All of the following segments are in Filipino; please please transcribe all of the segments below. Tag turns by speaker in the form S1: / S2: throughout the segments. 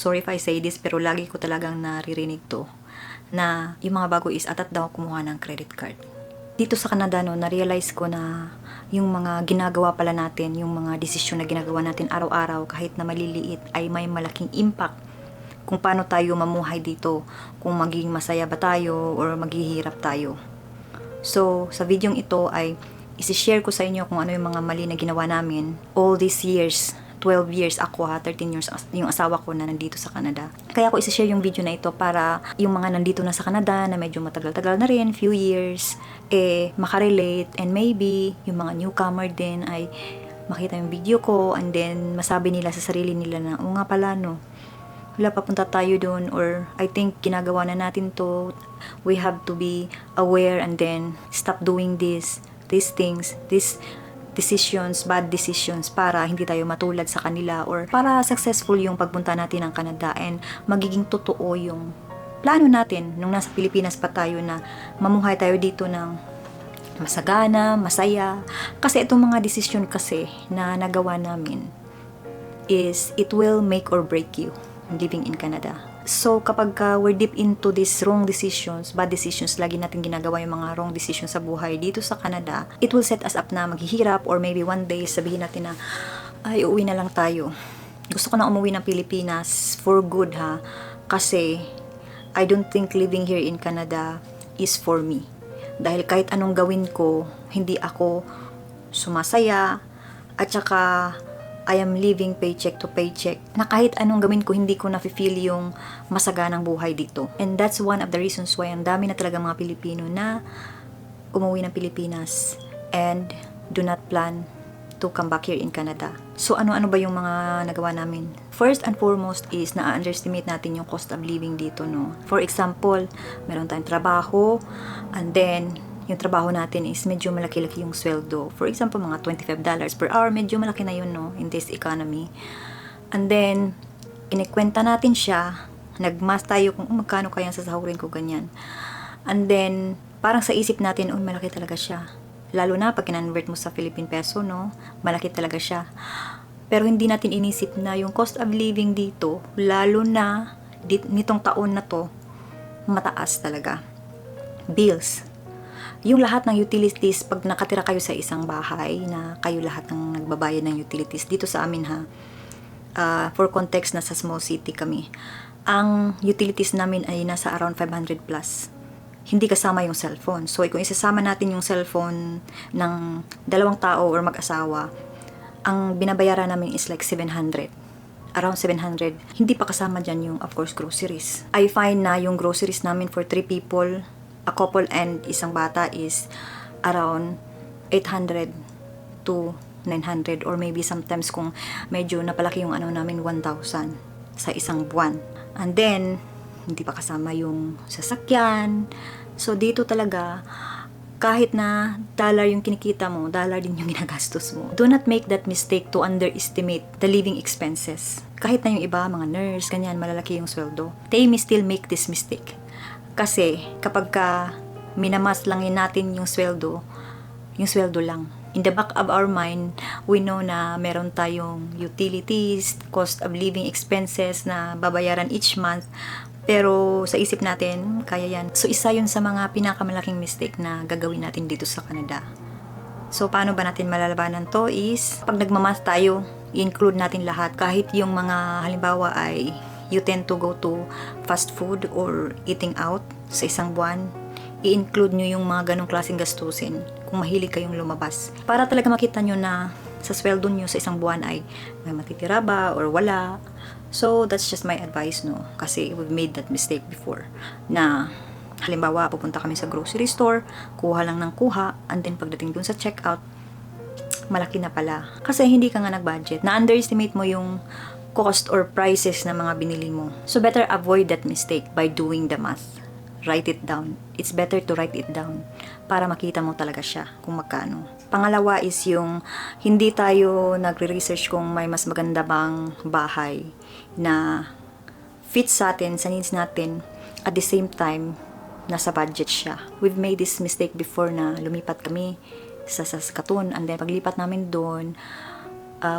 S1: Sorry if I say this, pero lagi ko talagang naririnig to, na yung mga bago is atat daw kumuha ng credit card. Dito sa Canada, no, na-realize ko na yung mga ginagawa pala natin, yung mga desisyon na ginagawa natin araw-araw, kahit na maliliit, ay may malaking impact kung paano tayo mamuhay dito, kung magiging masaya ba tayo or maghihirap tayo. So, sa videong ito ay isi-share ko sa inyo kung ano yung mga mali na ginawa namin all these years. 12 years ako 13 years yung asawa ko na nandito sa Canada. Kaya ako isi-share yung video na ito para yung mga nandito na sa Canada na medyo matagal-tagal na rin, few years, makarelate, and maybe yung mga newcomer din ay makita yung video ko and then masabi nila sa sarili nila na, nga pala no, wala papunta tayo doon, or I think ginagawa na natin to, we have to be aware and then stop doing these things, these decisions, bad decisions, para hindi tayo matulad sa kanila or para successful yung pagpunta natin ng Canada and magiging totoo yung plano natin nung nasa Pilipinas pa tayo na mamuhay tayo dito ng masagana, masaya. Kasi itong mga decision kasi na nagawa namin is it will make or break you living in Canada. So, kapag we're deep into these wrong decisions, bad decisions, lagi natin ginagawa yung mga wrong decisions sa buhay dito sa Canada, it will set us up na maghihirap, or maybe one day sabihin natin na, ay, uuwi na lang tayo. Gusto ko na umuwi ng Pilipinas for good ha, kasi I don't think living here in Canada is for me. Dahil kahit anong gawin ko, hindi ako sumasaya, at saka I am living paycheck to paycheck, na kahit anong gawin ko, hindi ko na-feel yung masaganang buhay dito. And that's one of the reasons why ang dami na talaga mga Pilipino na umuwi ng Pilipinas and do not plan to come back here in Canada. So ano-ano ba yung mga nagawa namin? First and foremost is na-underestimate natin yung cost of living dito, no? For example, meron tayong trabaho, and then yung trabaho natin is medyo malaki-laki yung sweldo. For example, mga $25 per hour, medyo malaki na yun, no, in this economy. And then, inikwenta natin siya, nagmas tayo kung magkano kaya sasahurin ko, ganyan. And then, parang sa isip natin, malaki talaga siya. Lalo na pag kinonvert mo sa Philippine peso, no, malaki talaga siya. Pero hindi natin inisip na yung cost of living dito, lalo na nitong taon na to, mataas talaga. Bills. Yung lahat ng utilities, pag nakatira kayo sa isang bahay na kayo lahat ng nagbabayad ng utilities, dito sa amin ha, for context, nasa small city kami, ang utilities namin ay nasa around 500 plus. Hindi kasama yung cellphone. So, kung isasama natin yung cellphone ng dalawang tao or mag-asawa, ang binabayaran namin is like 700. Around 700. Hindi pa kasama dyan yung, of course, groceries. I find na yung groceries namin for 3 people, a couple and isang bata, is around 800 to 900, or maybe sometimes kung medyo napalaki yung ano namin, 1,000 sa isang buwan. And then, hindi pa kasama yung sasakyan. So, dito talaga, kahit na dollar yung kinikita mo, dollar din yung ginagastos mo. Do not make that mistake to underestimate the living expenses. Kahit na yung iba, mga nurse, ganyan, malalaki yung sweldo. They may still make this mistake. Kasi, kapag minamas lang natin yung sweldo lang. In the back of our mind, we know na meron tayong utilities, cost of living expenses na babayaran each month. Pero sa isip natin, kaya yan. So, isa yun sa mga pinakamalaking mistake na gagawin natin dito sa Canada. So, paano ba natin malalabanan to is, pag nagmamas tayo, i-include natin lahat. Kahit yung mga halimbawa ay you tend to go to fast food or eating out sa isang buwan, i-include nyo yung mga ganong klaseng gastusin kung mahilig kayong lumabas. Para talaga makita nyo na sa sweldo nyo sa isang buwan ay may matitira ba or wala. So, that's just my advice, no? Kasi we've made that mistake before. Na, halimbawa, pupunta kami sa grocery store, kuha lang ng kuha, and then pagdating dun sa checkout, malaki na pala. Kasi hindi ka nga nag-budget. Na-underestimate mo yung cost or prices na mga binili mo. So, better avoid that mistake by doing the math. Write it down. It's better to write it down para makita mo talaga siya kung magkano. Pangalawa is yung hindi tayo nagre-research kung may mas maganda bang bahay na fit sa atin, sa needs natin, at the same time, nasa budget siya. We've made this mistake before na lumipat kami sa Saskatoon, and then paglipat namin doon,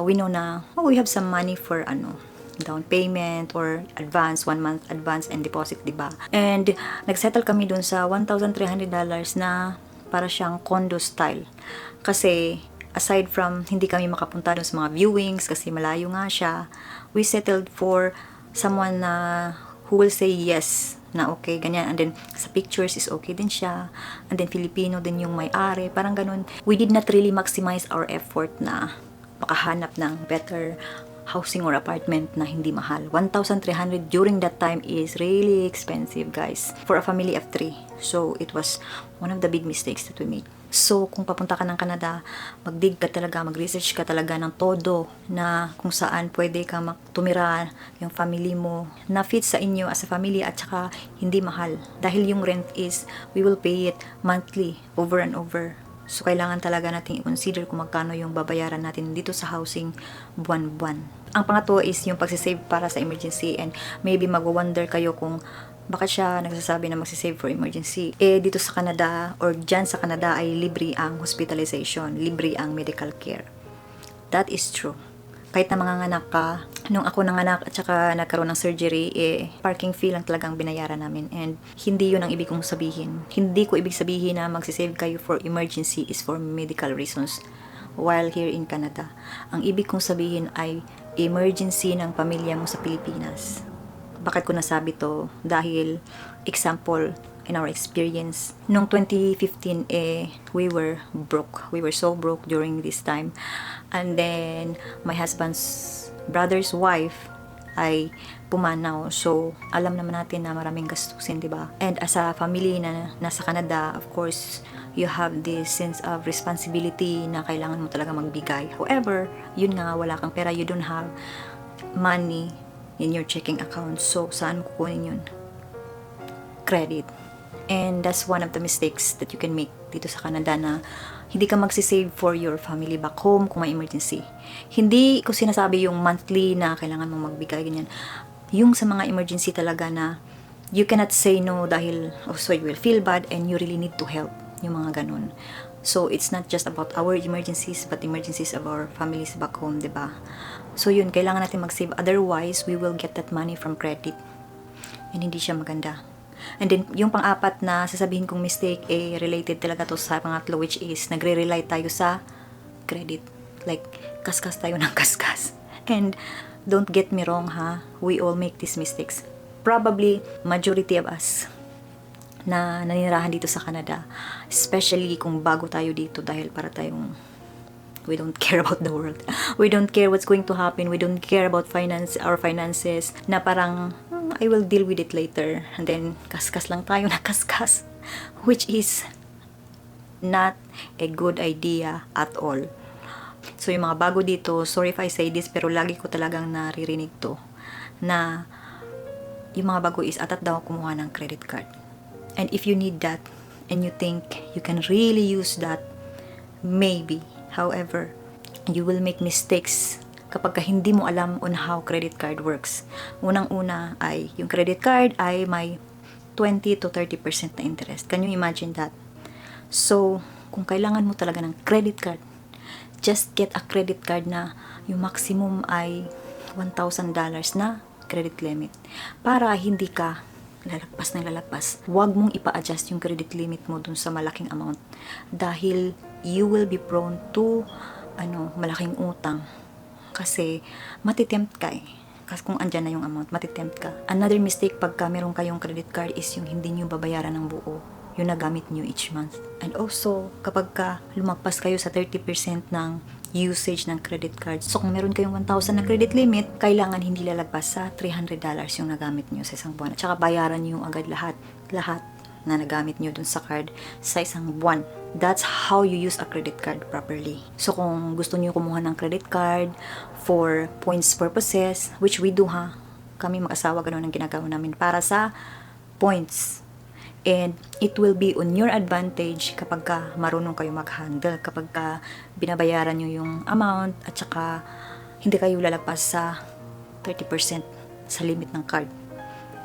S1: we know na we have some money for down payment or advance, 1 month advance and deposit, diba? And nagsettle kami dun sa $1,300 na para siyang condo style. Kasi aside from hindi kami makapunta dun sa mga viewings kasi malayo nga siya, we settled for someone na who will say yes na okay, ganyan. And then, sa pictures is okay din siya. And then, Filipino din yung may-ari. Parang ganun. We did not really maximize our effort na makahanap ng better housing or apartment na hindi mahal. 1,300 during that time is really expensive, guys. For a family of 3. So, it was one of the big mistakes that we made. So, kung papunta ka ng Canada, mag-dig ka talaga, mag-research ka talaga ng todo na kung saan pwede ka tumira yung family mo na fit sa inyo as a family at saka hindi mahal. Dahil yung rent is, we will pay it monthly, over and over. So, kailangan talaga natin i-consider kung magkano yung babayaran natin dito sa housing buwan-buwan. Ang pangatlo is yung pagsisave para sa emergency, and maybe mag-wonder kayo kung bakit siya nagsasabi na magsisave for emergency. Dito sa Canada or dyan sa Canada ay libre ang hospitalization, libre ang medical care. That is true. Kahit na manganganak ka, nung ako nanganak at saka nagkaroon ng surgery, parking fee lang talagang binayaran namin. And hindi yun ang ibig kong sabihin. Hindi ko ibig sabihin na magsisave kayo for emergency is for medical reasons while here in Canada. Ang ibig kong sabihin ay emergency ng pamilya mo sa Pilipinas. Bakit ko nasabi to? Dahil, example, in our experience, noong 2015, we were broke. We were so broke during this time. And then, my husband's brother's wife ay pumanaw. So, alam naman natin na maraming gastusin, diba? And as a family na nasa Canada, of course, you have this sense of responsibility na kailangan mo talaga magbigay. However, yun nga, wala kang pera, you don't have money in your checking account. So, saan kukunin yun? Credit. And that's one of the mistakes that you can make dito sa Canada na hindi ka magsisave for your family back home kung may emergency. Hindi ko sinasabi yung monthly na kailangan mong magbigay, ganyan. Yung sa mga emergency talaga na you cannot say no dahil also you will feel bad and you really need to help. Yung mga ganun. So, it's not just about our emergencies, but emergencies of our families back home, diba? So, yun, kailangan natin mag-save. Otherwise, we will get that money from credit. And hindi siya maganda. And then, yung pang-apat na sasabihin kong mistake, related talaga to sa pangatlo, which is, nagre-rely tayo sa credit. Like, kaskas tayo ng kaskas. And, don't get me wrong, ha? We all make these mistakes. Probably, majority of us na naninirahan dito sa Canada, especially kung bago tayo dito dahil para tayong we don't care about the world. We don't care what's going to happen. We don't care about our finances na parang I will deal with it later. And then kaskas lang tayo na kaskas, which is not a good idea at all. So yung mga bago dito, sorry if I say this, pero lagi ko talagang naririnig to na yung mga bago is atat daw kumuha ng credit card. And if you need that, and you think you can really use that, maybe. However, you will make mistakes kapag hindi mo alam on how credit card works. Unang-una ay, yung credit card ay may 20 to 30% na interest. Can you imagine that? So, kung kailangan mo talaga ng credit card, just get a credit card na yung maximum ay $1,000 na credit limit. Para hindi ka lalagpas ng lalagpas. Huwag mong ipa-adjust yung credit limit mo dun sa malaking amount. Dahil you will be prone to malaking utang. Kasi matitempt ka eh. Kasi kung andyan na yung amount, matitempt ka. Another mistake pagka meron kayong credit card is yung hindi nyo babayaran ng buo. Yung nagamit nyo each month. And also, kapag ka lumagpas kayo sa 30% ng usage ng credit card. So, kung meron kayong 1,000 na credit limit, kailangan hindi lalagpas sa $300 yung nagamit nyo sa isang buwan. At saka bayaran nyo agad lahat na nagamit nyo dun sa card sa isang buwan. That's how you use a credit card properly. So, kung gusto nyo kumuha ng credit card for points purposes, which we do ha, kami mag-asawa, ganun ang ginagawa namin para sa points. And it will be on your advantage kapag ka marunong kayo mag-handle, kapag ka binabayaran nyo yung amount at saka hindi kayo lalagpas sa 30% sa limit ng card.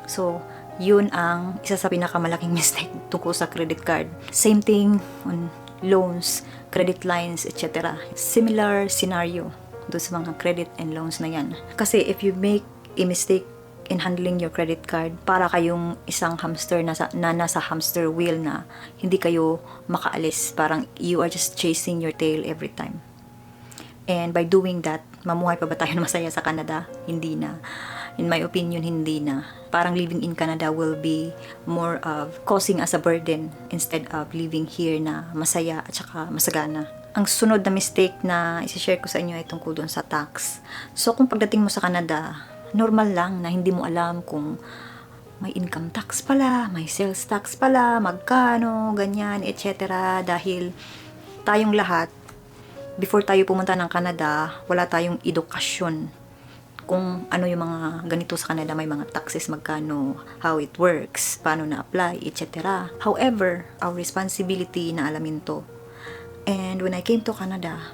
S1: So, yun ang isa sa pinakamalaking mistake tungkol sa credit card. Same thing on loans, credit lines, etc. Similar scenario doon sa mga credit and loans na yan. Kasi if you make a mistake in handling your credit card, para kayong isang hamster na nasa hamster wheel na hindi kayo makaalis. Parang you are just chasing your tail every time. And by doing that, mamuhay pa ba tayo na masaya sa Canada? Hindi na. In my opinion, hindi na. Parang living in Canada will be more of causing us a burden instead of living here na masaya at saka masagana. Ang sunod na mistake na isi-share ko sa inyo ay tungkol doon sa tax. So kung pagdating mo sa Canada, normal lang na hindi mo alam kung may income tax pala, may sales tax pala, magkano, ganyan, etc. Dahil tayong lahat, before tayo pumunta ng Canada, wala tayong edukasyon kung ano yung mga ganito sa Canada, may mga taxes, magkano, how it works, paano na-apply, etc. However, our responsibility na alamin to. And when I came to Canada,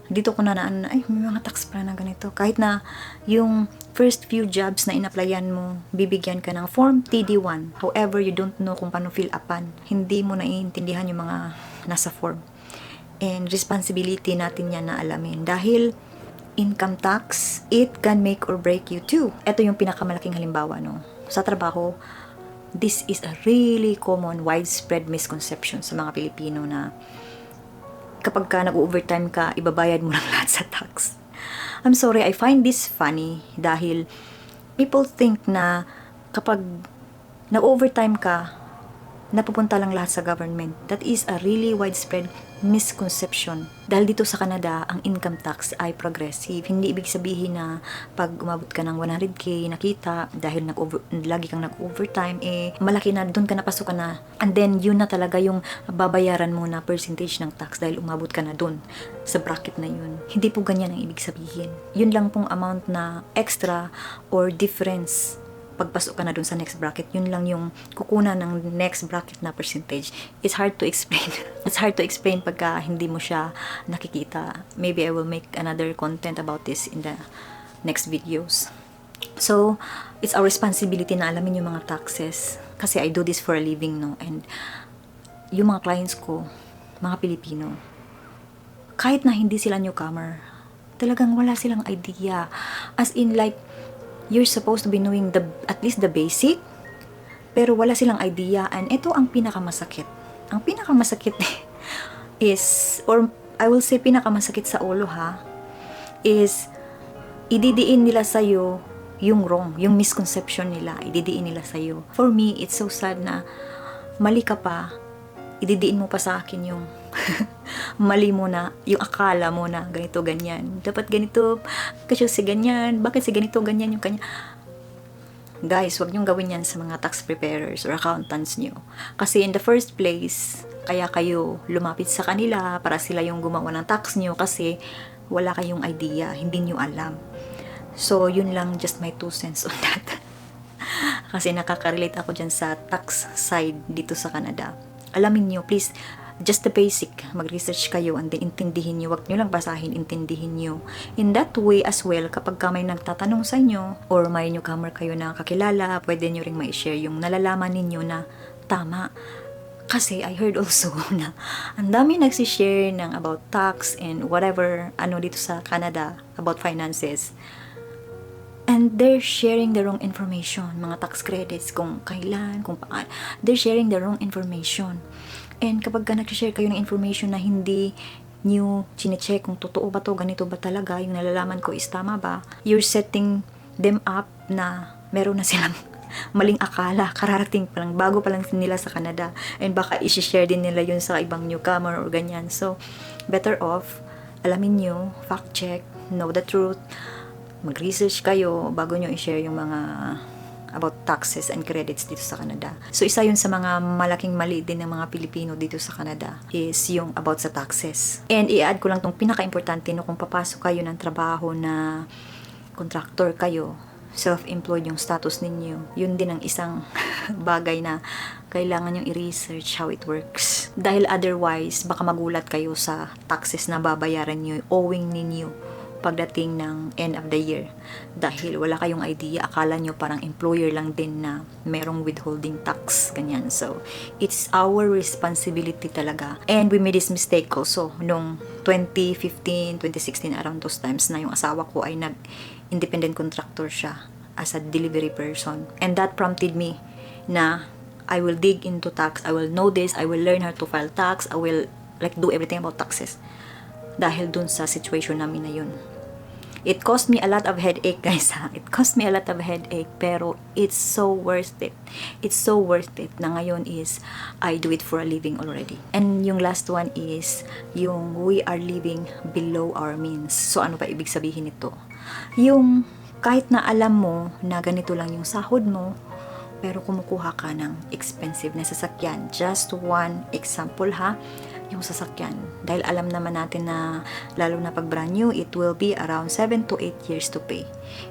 S1: dito ko na ay, may mga tax pala na ganito. Kahit na yung first few jobs na in-applyan mo, bibigyan ka ng Form TD1. However, you don't know kung paano fill upan. Hindi mo naiintindihan yung mga nasa form. And responsibility natin yan na alamin. Dahil income tax, it can make or break you too. Ito yung pinakamalaking halimbawa, no? Sa trabaho, this is a really common, widespread misconception sa mga Pilipino na kapag ka nag-overtime ka, ibabayad mo lang lahat sa tax. I'm sorry, I find this funny dahil people think na kapag nag-overtime ka, napupunta lang lahat sa government. That is a really widespread misconception. Dahil dito sa Canada, ang income tax ay progressive. Hindi ibig sabihin na pag umabot ka ng 100k nakita dahil lagi kang nag-overtime, malaki na, doon ka napasok ka na. And then, yun na talaga yung babayaran mo na percentage ng tax dahil umabot ka na doon sa bracket na yun. Hindi po ganyan ang ibig sabihin. Yun lang pong amount na extra or difference pagpasok ka na dun sa next bracket, yun lang yung kukunan ng next bracket na percentage. It's hard to explain. It's hard to explain pagka hindi mo siya nakikita. Maybe I will make another content about this in the next videos. So, it's our responsibility na alamin yung mga taxes. Kasi I do this for a living, no? And yung mga clients ko, mga Pilipino, kahit na hindi sila newcomer, talagang wala silang idea. As in like, you're supposed to be knowing at least the basic, pero wala silang idea. And ito ang pinakamasakit. Ang pinakamasakit is, or I will say pinakamasakit sa ulo is ididiin nila sa'yo yung wrong, yung misconception nila, ididiin nila sa'yo. For me, it's so sad na mali ka pa, ididiin mo pa sa akin yung mali mo na, yung akala mo na ganito, ganyan. Dapat ganito, kasi si ganyan, bakit si ganito, ganyan yung kanya. Guys, wag niyong gawin yan sa mga tax preparers or accountants niyo. Kasi in the first place, kaya kayo lumapit sa kanila para sila yung gumawa ng tax niyo kasi wala kayong idea, hindi niyo alam. So, yun lang, just my 2 cents on that. Kasi nakaka-relate ako dyan sa tax side dito sa Canada. Alamin niyo, please, just the basic, mag-research kayo and then intindihin nyo, wag nyo lang basahin, intindihin nyo. In that way as well, kapag may nagtatanong sa inyo or may newcomer kayo na kakilala, pwede nyo ring ma-share yung nalalaman ninyo na tama. Kasi I heard also na ang dami nagsishare ng about tax and whatever dito sa Canada about finances. And they're sharing the wrong information, mga tax credits, kung kailan, kung paano. They're sharing the wrong information. And kapag nag-share kayo ng information na hindi nyo chinecheck kung totoo ba to, ganito ba talaga, yung nalalaman ko is tama ba, you're setting them up na meron na silang maling akala, kararating pa lang, bago pa lang nila sa Canada. And baka i-share din nila yun sa ibang newcomer or ganyan. So, better off, alamin nyo, fact check, know the truth, mag-research kayo bago nyo i-share yung mga about taxes and credits dito sa Canada. So, isa yun sa mga malaking mali din ng mga Pilipino dito sa Canada is yung about sa taxes. And i-add ko lang tong pinaka-importante, no, kung papasok kayo ng trabaho na contractor kayo, self-employed yung status ninyo, yun din ang isang bagay na kailangan yung i-research how it works. Dahil otherwise, baka magulat kayo sa taxes na babayaran nyo, owing ninyo pagdating ng end of the year. Dahil wala kayong idea, akala nyo parang employer lang din na merong withholding tax, ganyan. So, it's our responsibility talaga. And we made this mistake also nung 2015, 2016, around those times na yung asawa ko ay nag-independent contractor siya. as a delivery person. And that prompted me na I will dig into tax, I will know this, I will learn how to file tax, I will like do everything about taxes. Dahil dun sa situation namin na yun. It cost me a lot of headache, guys, ha? It cost me a lot of headache, pero it's so worth it. It's so worth it na ngayon is I do it for a living already. And yung last one is yung we are living below our means. So ano ba ibig sabihin nito? Yung kahit na alam mo na ganito lang yung sahod mo, pero kumukuha ka ng expensive na sasakyan. Just one example, ha? Yung sasakyan. Dahil alam naman natin na lalo na pag brand new, it will be around 7 to 8 years to pay.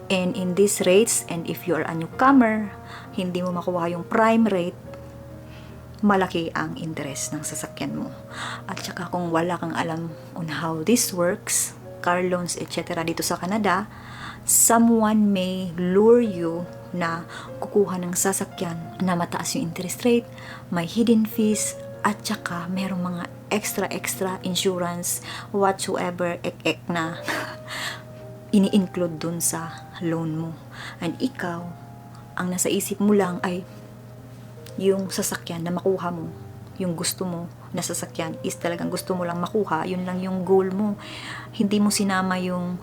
S1: And in these rates, and if you are a newcomer, hindi mo makuha yung prime rate, malaki ang interest ng sasakyan mo. At saka kung wala kang alam on how this works, car loans, etc. dito sa Canada, someone may lure you na kukuha ng sasakyan na mataas yung interest rate, may hidden fees, at saka merong mga extra insurance whatsoever na ini-include dun sa loan mo. And ikaw, ang nasa isip mo lang ay yung sasakyan na makuha mo, yung gusto mo na sasakyan is talagang gusto mo lang makuha, yun lang yung goal mo. Hindi mo sinama yung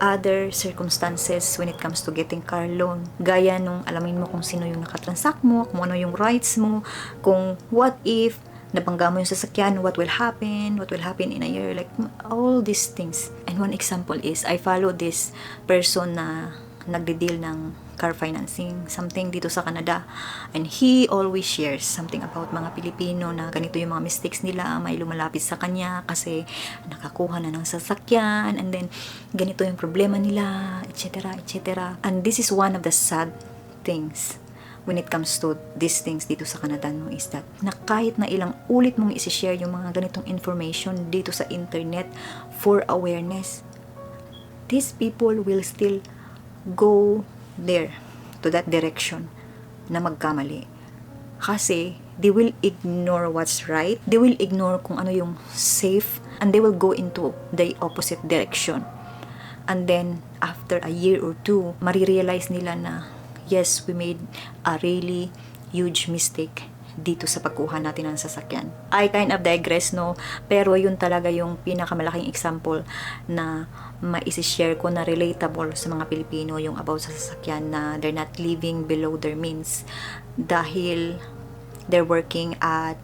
S1: other circumstances when it comes to getting car loan. Gaya nung alamin mo kung sino yung nakatransact mo, kung ano yung rights mo, kung what if nabangga mo yung sasakyan, what will happen in a year, like all these things. And one example is, I follow this person na nagde-deal ng car financing, something dito sa Canada. And he always shares something about mga Pilipino na ganito yung mga mistakes nila, may lumalapit sa kanya kasi nakakuha na ng sasakyan, and then ganito yung problema nila, etc. And this is one of the sad things when it comes to these things dito sa Canada, no, is that na kahit na ilang ulit mong isi-share yung mga ganitong information dito sa internet for awareness, these people will still go there, to that direction na magkamali. Kasi they will ignore what's right, they will ignore kung ano yung safe, and they will go into the opposite direction. And then after a year or two, marirealize nila na yes, we made a really huge mistake dito sa pagkuha natin ng sasakyan. I kind of digress, no? Pero yun talaga yung pinakamalaking example na maisi-share ko na relatable sa mga Pilipino, yung about sa sasakyan na they're not living below their means dahil they're working at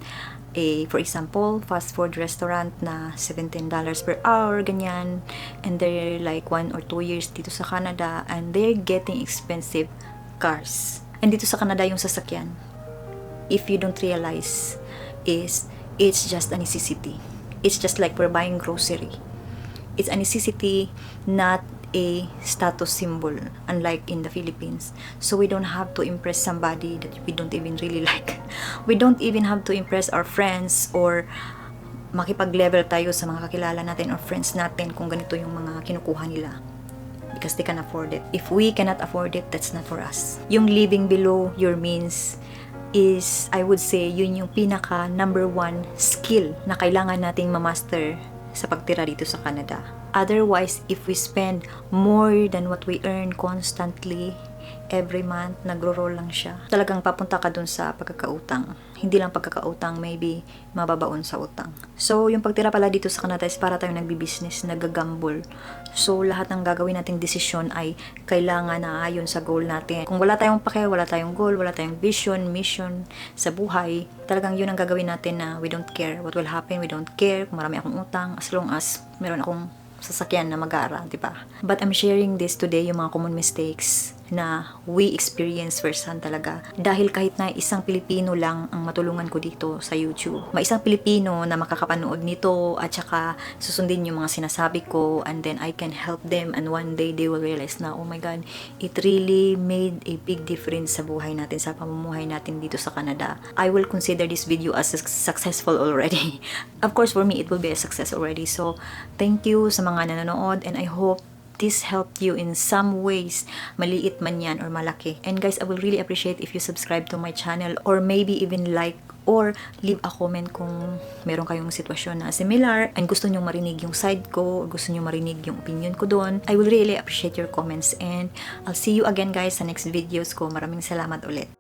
S1: for example, fast food restaurant na $17 per hour, ganyan, and they're like 1 or 2 years dito sa Canada and they're getting expensive cars. And dito sa Canada yung sasakyan, if you don't realize, it's just a necessity. It's just like we're buying grocery. It's a necessity, not a status symbol, unlike in the Philippines. So we don't have to impress somebody that we don't even really like. We don't even have to impress our friends or makipag-level tayo sa mga kakilala natin or friends natin kung ganito yung mga kinukuha nila. Because they can afford it. If we cannot afford it, that's not for us. Yung living below your means is, I would say, yun yung pinaka number 1 skill na kailangan nating ma-master sa pagtira dito sa Canada. Otherwise, if we spend more than what we earn constantly, every month, nagro-roll lang siya. Talagang papunta ka dun sa pagkakautang. Hindi lang pagkakautang, maybe mababaon sa utang. So, yung pagtira pala dito sa Canada is para tayong nagbi-business, nagagamble. So, lahat ng gagawin nating desisyon ay kailangan na ayon sa goal natin. Kung wala tayong pake, wala tayong goal, wala tayong vision, mission sa buhay, talagang yun ang gagawin natin na we don't care what will happen, we don't care kung marami akong utang, as long as meron akong sasakyan na mag-aara, di ba? But I'm sharing this today, yung mga common mistakes na we experience firsthand talaga. Dahil kahit na isang Pilipino lang ang matulungan ko dito sa YouTube, may isang Pilipino na makakapanood nito at saka susundin yung mga sinasabi ko, and then I can help them, and one day they will realize na, oh my God, it really made a big difference sa buhay natin, sa pamumuhay natin dito sa Canada. I will consider this video as successful already. Of course, for me, it will be a success already. So, thank you sa mga nanonood, and I hope this helped you in some ways, maliit man yan or malaki. And guys, I will really appreciate if you subscribe to my channel or maybe even like or leave a comment kung meron kayong sitwasyon na similar and gusto nyong marinig yung side ko or gusto nyong marinig yung opinion ko doon. I will really appreciate your comments and I'll see you again guys sa next videos ko. Maraming salamat ulit.